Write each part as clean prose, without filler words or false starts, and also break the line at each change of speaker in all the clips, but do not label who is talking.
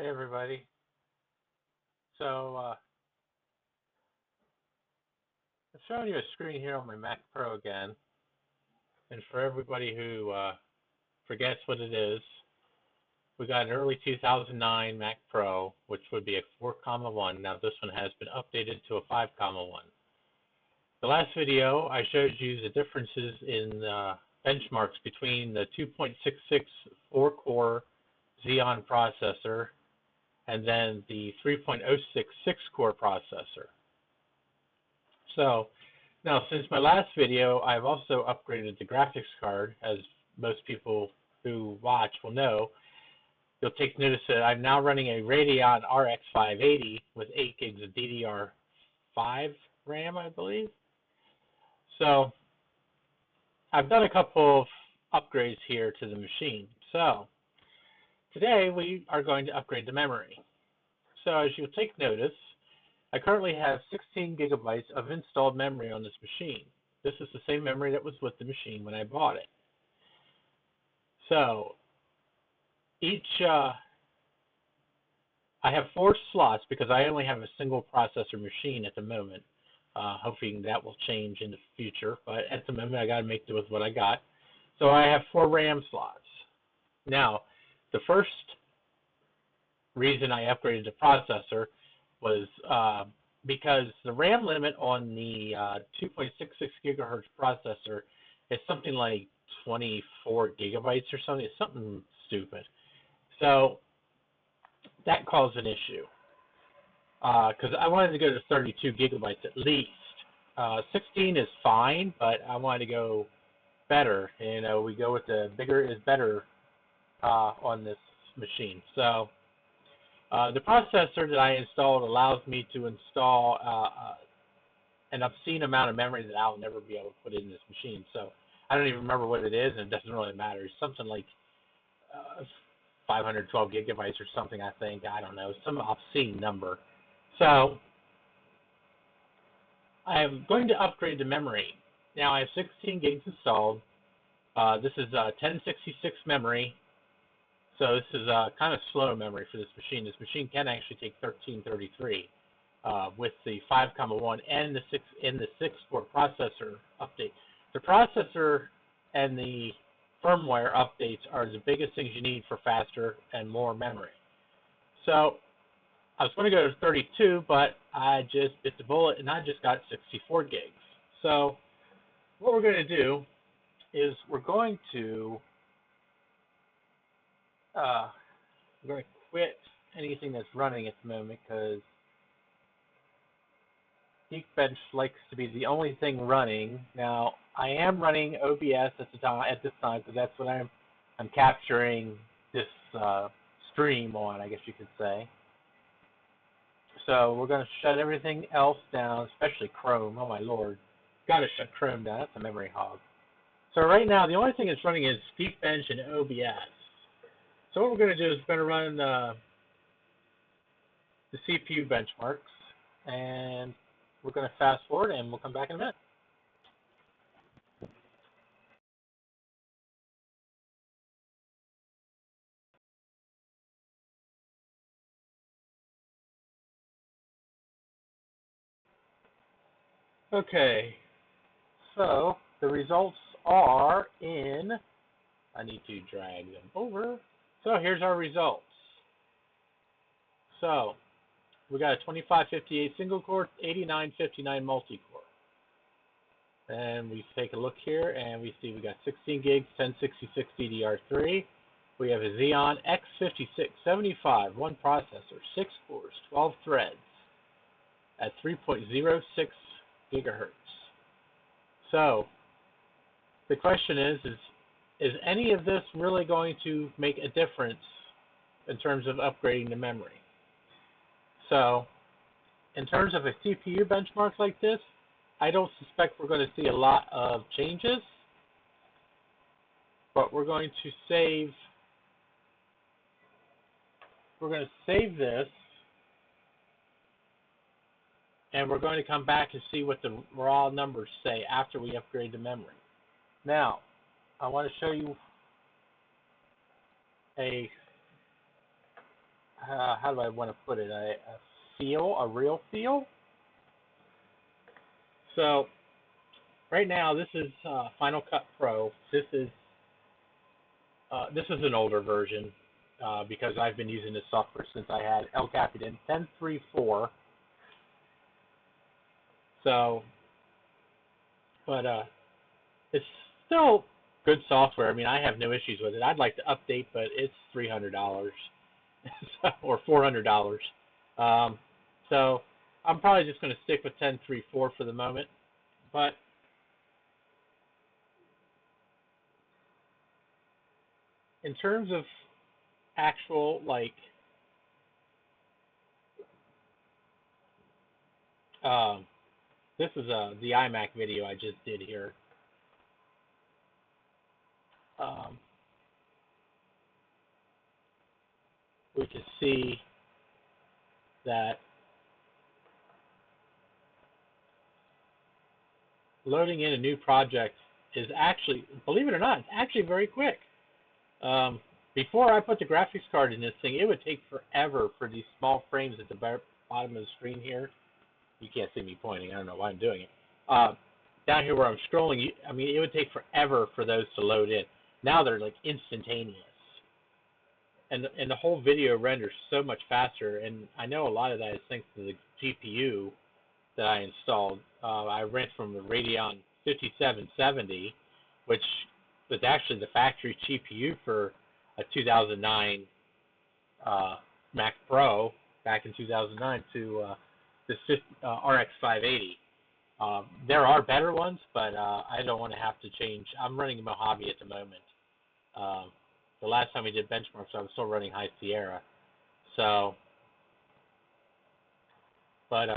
Hey everybody. So I'm showing you a screen here on my Mac Pro again. And for everybody who forgets what it is, we got an early 2009 Mac Pro, which would be a 4,1. Now this one has been updated to a 5,1. The last video I showed you the differences in benchmarks between the 2.66 4-core Xeon processor and then the 3.06 6-core processor. So now, since my last video, I've also upgraded the graphics card. As most people who watch will know, you'll take notice that I'm now running a Radeon RX 580 with 8 gigs of DDR5 RAM, I believe. So I've done a couple of upgrades here to the machine. So today we are going to upgrade the memory. So as you'll take notice, I currently have 16 gigabytes of installed memory on this machine. This is the same memory that was with the machine when I bought it. So I have 4 slots because I only have a single processor machine at the moment. Hoping that will change in the future, but at the moment I got to make do with what I got. So I have 4 RAM slots. Now, the first reason I upgraded the processor was because the RAM limit on the 2.66 gigahertz processor is something like 24 gigabytes or something. It's something stupid. So that caused an issue because I wanted to go to 32 gigabytes at least. 16 is fine, but I wanted to go better. You know, we go with the bigger is better on this machine. So the processor that I installed allows me to install an obscene amount of memory that I'll never be able to put in this machine. So I don't even remember what it is, and it doesn't really matter. It's something like 512 gigabytes or something, I think. I don't know, some obscene number. So I'm going to upgrade the memory. Now I have 16 gigs installed. This is 1066 memory. So this is kind of slow memory for this machine. This machine can actually take 1333 with the 5,1 and the 6-core processor update. The processor and the firmware updates are the biggest things you need for faster and more memory. So I was going to go to 32, but I just bit the bullet and I just got 64 gigs. So what we're going to do is we're going to quit anything that's running at the moment because Geekbench likes to be the only thing running. Now I am running OBS at this time because that's what I'm capturing this stream on, I guess you could say. So we're going to shut everything else down, especially Chrome. Oh my lord, got to shut Chrome down. That's a memory hog. So right now the only thing that's running is Geekbench and OBS. So what we're going to do is we're going to run the CPU benchmarks, and we're going to fast forward, and we'll come back in a minute. Okay, so the results are in, I need to drag them over. So here's our results. So we got a 2558 single core, 8959 multi-core. And we take a look here and we see we got 16 gigs, 1066 DDR3. We have a Xeon X5675, 1 processor, 6 cores, 12 threads at 3.06 gigahertz. So the question is any of this really going to make a difference in terms of upgrading the memory? So in terms of a CPU benchmark like this, I don't suspect we're going to see a lot of changes, but we're going to save this, and we're going to come back and see what the raw numbers say after we upgrade the memory. Now, I want to show you how do I want to put it? A real feel. So right now, this is Final Cut Pro. This is an older version because I've been using this software since I had El Capitan 10.3.4. So, but it's still good software. I mean, I have no issues with it. I'd like to update, but it's $300 or $400. So I'm probably just going to stick with 10.3.4 for the moment. But in terms of actual, like, this is the iMac video I just did here. We can see that loading in a new project is actually, believe it or not, it's actually very quick. Before I put the graphics card in this thing, it would take forever for these small frames at the bottom of the screen here. You can't see me pointing. I don't know why I'm doing it. Down here where I'm scrolling, I mean, it would take forever for those to load in. Now they're like instantaneous. And the whole video renders so much faster. And I know a lot of that is thanks to the GPU that I installed. I rent from the Radeon 5770, which was actually the factory GPU for a 2009 Mac Pro back in 2009 to this RX 580. There are better ones, but I don't want to have to change. I'm running a Mojave at the moment. The last time we did benchmarks, I was still running High Sierra. So, but,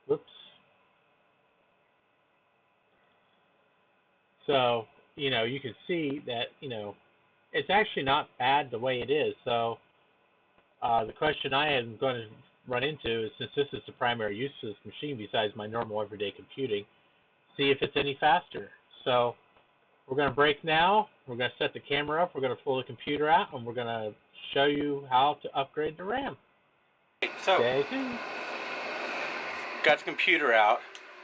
whoops. So, you know, you can see that, you know, it's actually not bad the way it is. So, the question I am going to run into is, since this is the primary use of this machine besides my normal everyday computing, see if it's any faster. So, we're going to break now. We're going to set the camera up. We're going to pull the computer out, and we're going to show you how to upgrade the RAM.
So,
stay tuned.
Got the computer out.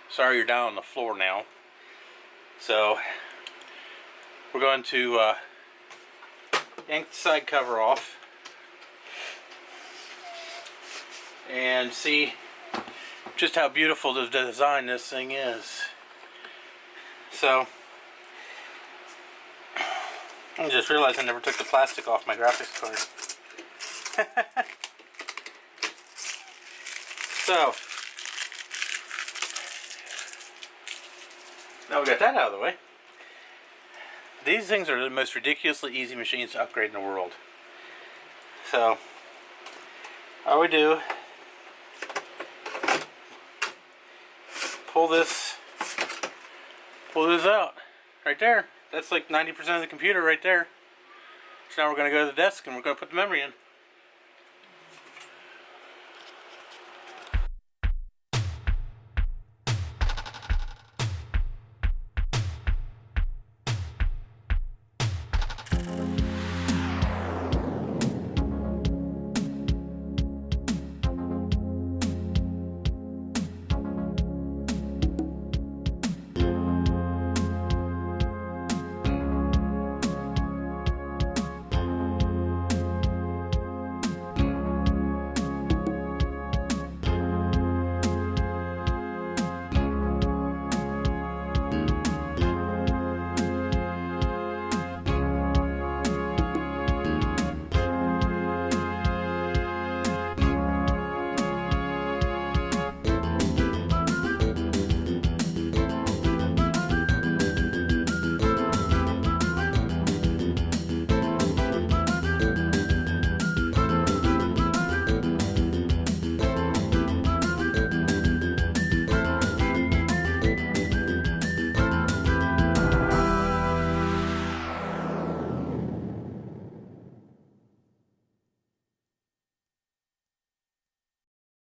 Sorry you're down on the floor now. So, we're going to yank the side cover off and see just how beautiful the design this thing is. So, I just realized I never took the plastic off my graphics card. So, now we got that out of the way. These things are the most ridiculously easy machines to upgrade in the world. So, all we do, pull this out, right there. That's like 90% of the computer right there. So now we're going to go to the desk and we're going to put the memory in.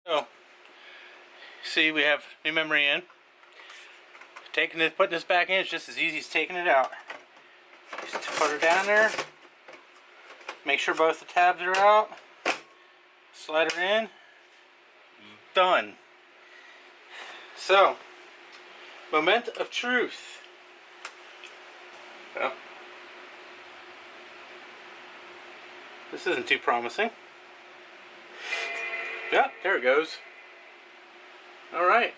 So, see, we have new memory in. Taking this, putting this back in is just as easy as taking it out. Just put her down there. Make sure both the tabs are out. Slide her in. Done. So, moment of truth. Well, this isn't too promising. Yeah, there it goes. Alright.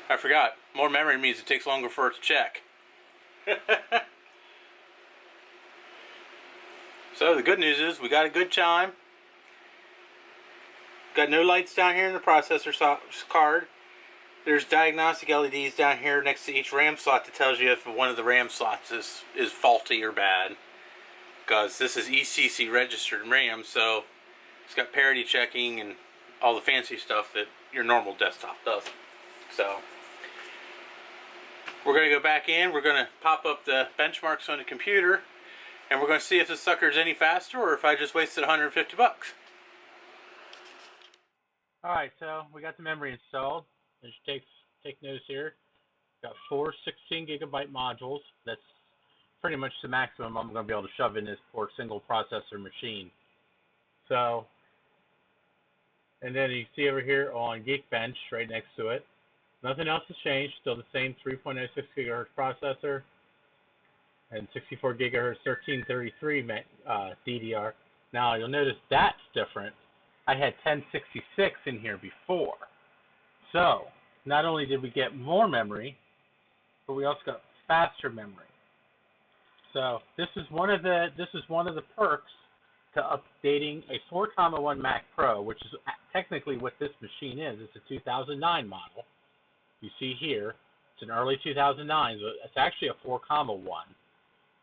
I forgot. More memory means it takes longer for it to check. So the good news is we got a good chime. Got no lights down here in the processor card. There's diagnostic LEDs down here next to each RAM slot that tells you if one of the RAM slots is faulty or bad. Because this is ECC registered RAM, so it's got parity checking and all the fancy stuff that your normal desktop doesn't. So we're going to go back in, we're going to pop up the benchmarks on the computer, and we're going to see if this sucker's any faster or if I just wasted 150 bucks. Alright, so we got the memory installed. Just take notes here. Got 4 16GB modules. That's pretty much the maximum I'm going to be able to shove in this poor single processor machine. So, and then you see over here on Geekbench right next to it, nothing else has changed. Still the same 3.06 GHz processor and 64 GHz 1333 DDR. Now you'll notice that's different. I had 1066 in here before. So not only did we get more memory, but we also got faster memory. So this is one of the perks to updating a 4.1 Mac Pro, which is technically what this machine is. It's a 2009 model. You see here, it's an early 2009. So it's actually a 4.1,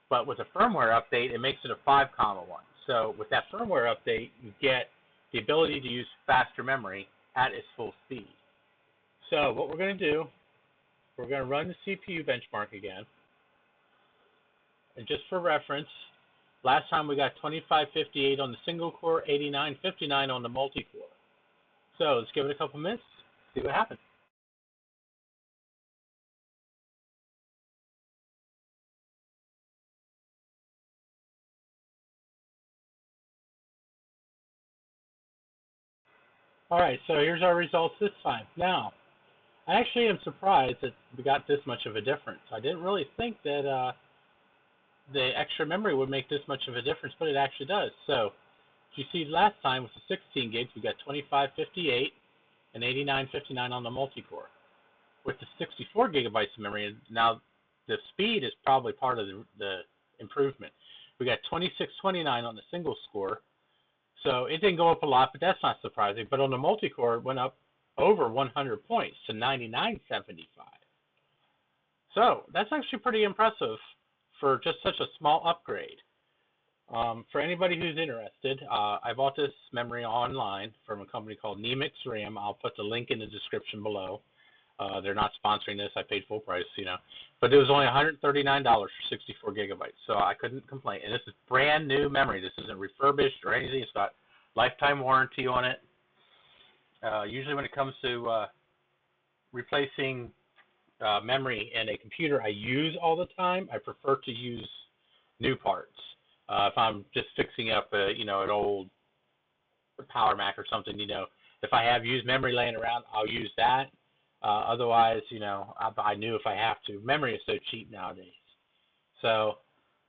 but with a firmware update, it makes it a 5.1. So with that firmware update, you get the ability to use faster memory at its full speed. So what we're going to do, we're going to run the CPU benchmark again. And just for reference, last time we got 2558 on the single core, 8959 on the multi-core. So let's give it a couple minutes, see what happens. Alright, so here's our results this time. Now, I actually am surprised that we got this much of a difference. I didn't really think that the extra memory would make this much of a difference, but it actually does. So, as you see last time with the 16 gigs, we got 2558 and 8959 on the multi-core. With the 64 gigabytes of memory, now the speed is probably part of the improvement. We got 2629 on the single score, so it didn't go up a lot, but that's not surprising. But on the multi-core, it went up over 100 points to 9975. So that's actually pretty impressive for just such a small upgrade. For anybody who's interested, I bought this memory online from a company called Nemix RAM. I'll put the link in the description below. They're not sponsoring this. I paid full price, you know. But it was only $139 for 64 gigabytes, so I couldn't complain. And this is brand new memory. This isn't refurbished or anything. It's got lifetime warranty on it. Usually when it comes to replacing memory in a computer I use all the time, I prefer to use new parts. If I'm just fixing up an old Power Mac or something, if I have used memory laying around, I'll use that. Otherwise, I'll buy new if I have to. Memory is so cheap nowadays. So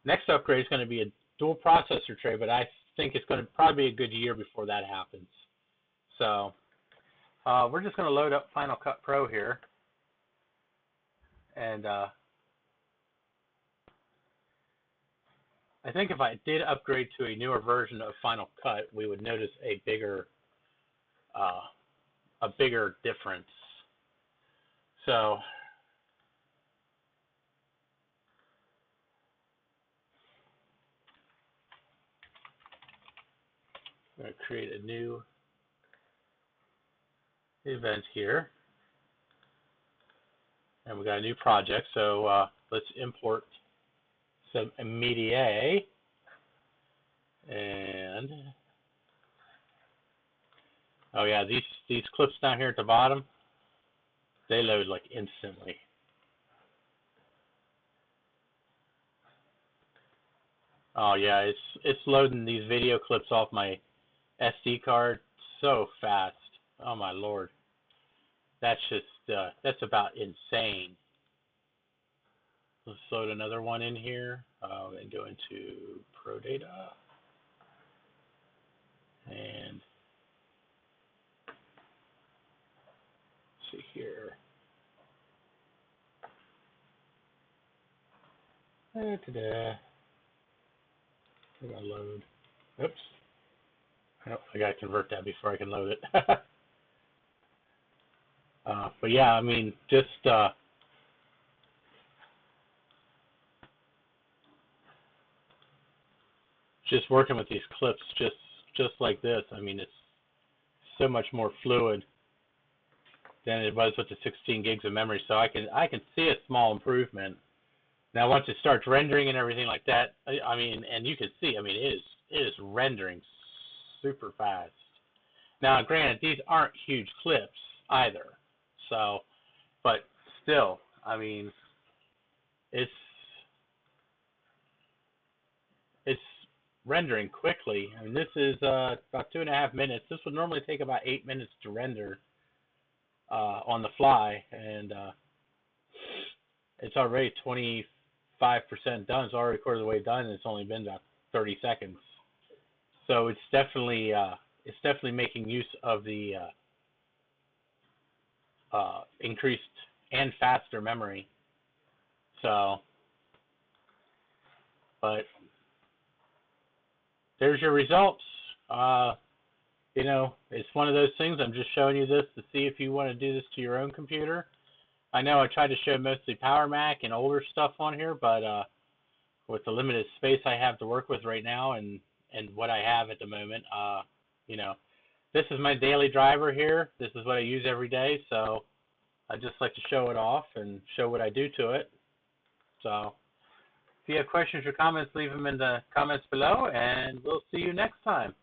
next upgrade is going to be a dual processor tray, but I think it's going to probably be a good year before that happens. So we're just going to load up Final Cut Pro here. And I think if I did upgrade to a newer version of Final Cut, we would notice a bigger difference. So I'm going to create a new event here. And we got a new project, so let's import some media. And oh yeah, these clips down here at the bottom, they load like instantly.
Oh yeah, it's loading these video clips off my SD card so fast. Oh my lord, that's just that's about insane. Let's load another one in here and go into Pro Data and see here. Ta-da. I gotta load. Oops. Oh, I gotta convert that before I can load it. But yeah, I mean, just working with these clips, just like this. I mean, it's so much more fluid than it was with the 16 gigs of memory. So I can see a small improvement. Now, once it starts rendering and everything like that, I mean, and you can see, I mean, it is rendering super fast. Now, granted, these aren't huge clips either. So, but still, I mean, it's rendering quickly. I mean, this is about 2.5 minutes. This would normally take about 8 minutes to render on the fly, and it's already 25% done. It's already a quarter of the way done, and it's only been about 30 seconds. So it's definitely making use of the increased and faster memory. So, but there's your results. You know, it's one of those things. I'm just showing you this to see if you want to do this to your own computer. I know I tried to show mostly Power Mac and older stuff on here, but with the limited space I have to work with right now and what I have at the moment, you know, this is my daily driver here. This is what I use every day, so I just like to show it off and show what I do to it. So if you have questions or comments, leave them in the comments below, and we'll see you next time.